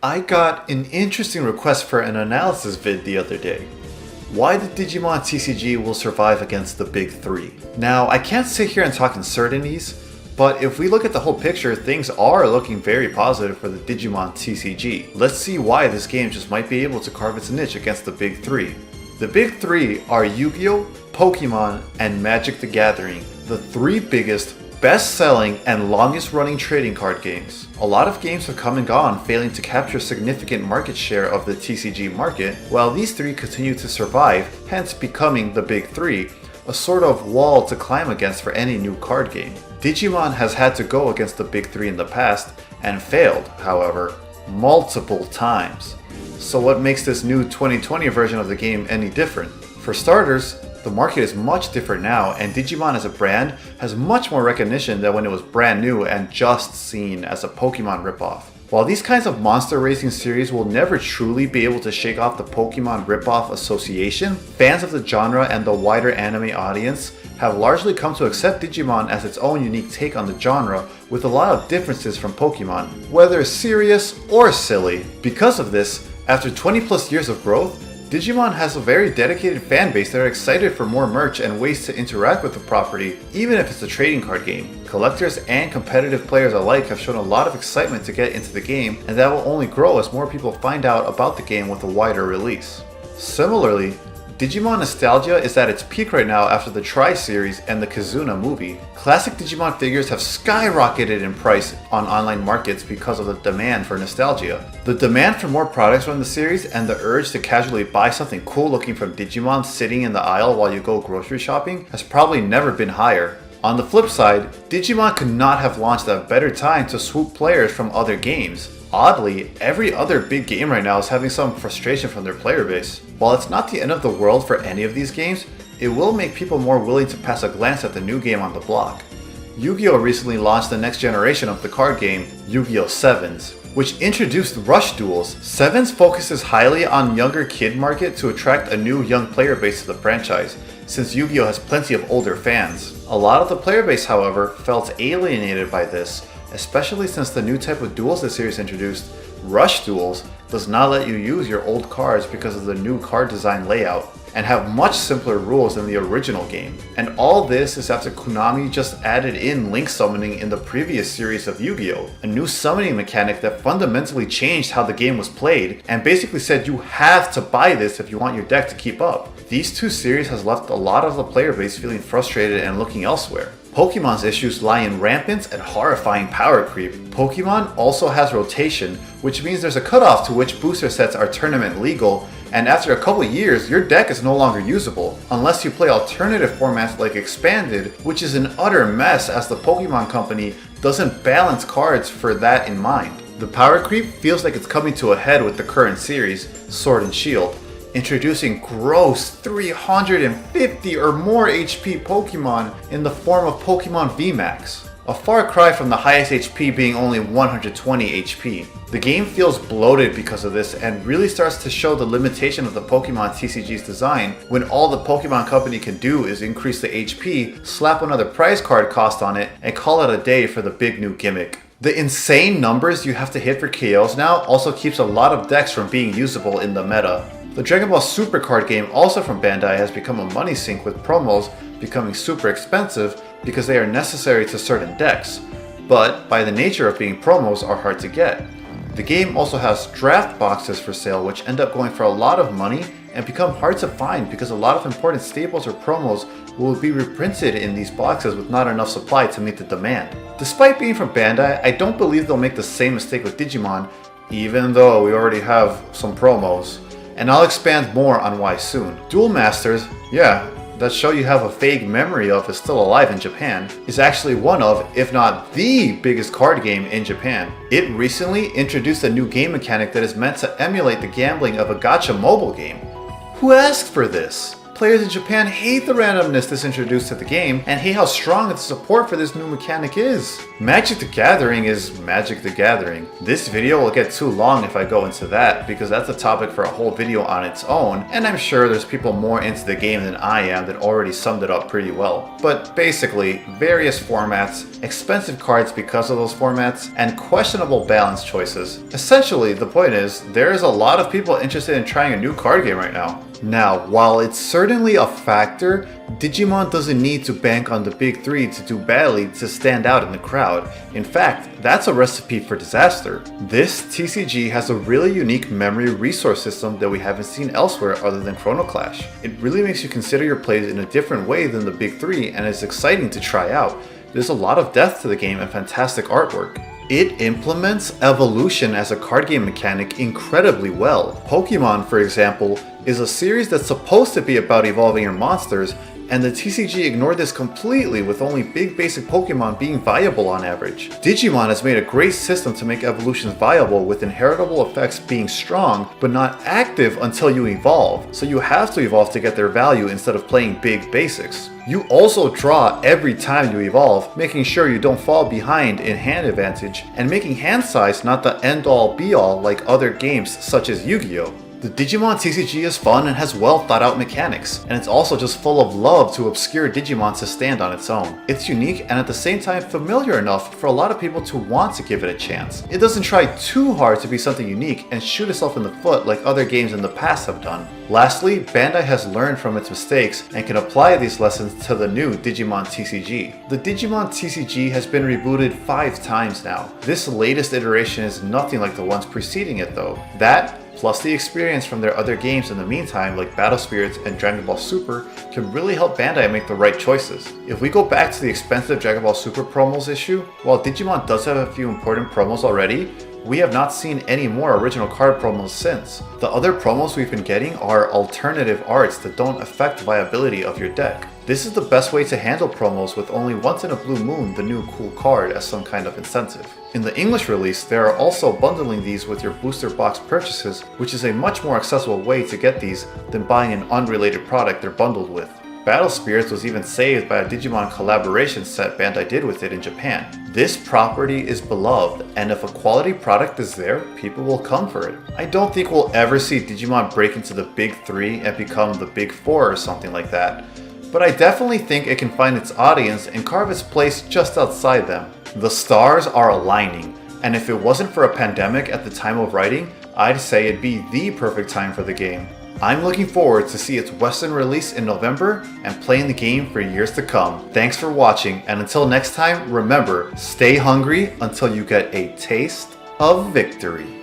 I got an interesting request for an analysis vid the other day. Why the Digimon TCG will survive against the big three. Now, I can't sit here and talk in certainties, but if we look at the whole picture, things are looking very positive for the Digimon TCG. Let's see why this game just might be able to carve its niche against the big three. The big three are Yu-Gi-Oh!, Pokemon, and Magic the Gathering, the three biggest, best-selling, and longest-running trading card games. A lot of games have come and gone, failing to capture significant market share of the TCG market, while these three continue to survive, hence becoming the big three, a sort of wall to climb against for any new card game. Digimon has had to go against the big three in the past, and failed, however, multiple times. So what makes this new 2020 version of the game any different? For starters, the market is much different now, and Digimon as a brand has much more recognition than when it was brand new and just seen as a Pokemon ripoff. While these kinds of monster racing series will never truly be able to shake off the Pokemon ripoff association, fans of the genre and the wider anime audience have largely come to accept Digimon as its own unique take on the genre, with a lot of differences from Pokemon, whether serious or silly. Because of this, after 20 plus years of growth, Digimon has a very dedicated fan base that are excited for more merch and ways to interact with the property, even if it's a trading card game. Collectors and competitive players alike have shown a lot of excitement to get into the game, and that will only grow as more people find out about the game with a wider release. Similarly, Digimon nostalgia is at its peak right now after the Tri series and the Kizuna movie. Classic Digimon figures have skyrocketed in price on online markets because of the demand for nostalgia. The demand for more products from the series and the urge to casually buy something cool looking from Digimon sitting in the aisle while you go grocery shopping has probably never been higher. On the flip side, Digimon could not have launched at a better time to swoop players from other games. Oddly, every other big game right now is having some frustration from their player base. While it's not the end of the world for any of these games, it will make people more willing to pass a glance at the new game on the block. Yu-Gi-Oh! Recently launched the next generation of the card game, Yu-Gi-Oh! 7s, which introduced Rush Duels. 7s focuses highly on younger kid market to attract a new young player base to the franchise, since Yu-Gi-Oh! Has plenty of older fans. A lot of the player base, however, felt alienated by this, especially since the new type of duels the series introduced, Rush Duels, does not let you use your old cards because of the new card design layout, and have much simpler rules than the original game. And all this is after Konami just added in link summoning in the previous series of Yu-Gi-Oh! A new summoning mechanic that fundamentally changed how the game was played, and basically said you have to buy this if you want your deck to keep up. These two series has left a lot of the player base feeling frustrated and looking elsewhere. Pokemon's issues lie in rampant and horrifying power creep. Pokemon also has rotation, which means there's a cutoff to which booster sets are tournament legal, and after a couple years, your deck is no longer usable, unless you play alternative formats like Expanded, which is an utter mess as the Pokemon Company doesn't balance cards for that in mind. The power creep feels like it's coming to a head with the current series, Sword and Shield, introducing gross 350 or more HP Pokemon in the form of Pokemon VMAX. A far cry from the highest HP being only 120 HP. The game feels bloated because of this and really starts to show the limitation of the Pokemon TCG's design when all the Pokemon Company can do is increase the HP, slap another prize card cost on it, and call it a day for the big new gimmick. The insane numbers you have to hit for KOs now also keeps a lot of decks from being usable in the meta. The Dragon Ball Super card game, also from Bandai, has become a money sink with promos becoming super expensive because they are necessary to certain decks, but by the nature of being promos are hard to get. The game also has draft boxes for sale which end up going for a lot of money and become hard to find because a lot of important staples or promos will be reprinted in these boxes with not enough supply to meet the demand. Despite being from Bandai, I don't believe they'll make the same mistake with Digimon, even though we already have some promos. And I'll expand more on why soon. Duel Masters, yeah, that show you have a vague memory of is still alive in Japan, is actually one of, if not the biggest card game in Japan. It recently introduced a new game mechanic that is meant to emulate the gambling of a gacha mobile game. Who asked for this? Players in Japan hate the randomness this introduced to the game and hate how strong the support for this new mechanic is. Magic the Gathering is Magic the Gathering. This video will get too long if I go into that because that's a topic for a whole video on its own, and I'm sure there's people more into the game than I am that already summed it up pretty well. But basically, various formats, expensive cards because of those formats, and questionable balance choices. Essentially, the point is, there is a lot of people interested in trying a new card game right now. Now, while it's certainly a factor, Digimon doesn't need to bank on the big three to do badly to stand out in the crowd. In fact, that's a recipe for disaster. This TCG has a really unique memory resource system that we haven't seen elsewhere other than Chrono Clash. It really makes you consider your plays in a different way than the big three, and it's exciting to try out. There's a lot of depth to the game and fantastic artwork. It implements evolution as a card game mechanic incredibly well. Pokemon, for example, is a series that's supposed to be about evolving your monsters, and the TCG ignored this completely with only big basic Pokemon being viable on average. Digimon has made a great system to make evolutions viable with inheritable effects being strong but not active until you evolve, so you have to evolve to get their value instead of playing big basics. You also draw every time you evolve, making sure you don't fall behind in hand advantage, and making hand size not the end-all be-all like other games such as Yu-Gi-Oh! The Digimon TCG is fun and has well thought out mechanics, and it's also just full of love to obscure Digimon to stand on its own. It's unique and at the same time familiar enough for a lot of people to want to give it a chance. It doesn't try too hard to be something unique and shoot itself in the foot like other games in the past have done. Lastly, Bandai has learned from its mistakes and can apply these lessons to the new Digimon TCG. The Digimon TCG has been rebooted 5 times now. This latest iteration is nothing like the ones preceding it though. That, plus the experience from their other games in the meantime like Battle Spirits and Dragon Ball Super, can really help Bandai make the right choices. If we go back to the expensive Dragon Ball Super promos issue, while Digimon does have a few important promos already, we have not seen any more original card promos since. The other promos we've been getting are alternative arts that don't affect viability of your deck. This is the best way to handle promos with only once in a blue moon the new cool card as some kind of incentive. In the English release, they are also bundling these with your booster box purchases, which is a much more accessible way to get these than buying an unrelated product they're bundled with. Battle Spirits was even saved by a Digimon collaboration set Bandai did with it in Japan. This property is beloved, and if a quality product is there, people will come for it. I don't think we'll ever see Digimon break into the big three and become the big four or something like that, but I definitely think it can find its audience and carve its place just outside them. The stars are aligning, and if it wasn't for a pandemic at the time of writing, I'd say it'd be the perfect time for the game. I'm looking forward to see its Western release in November and playing the game for years to come. Thanks for watching, and until next time, remember, stay hungry until you get a taste of victory.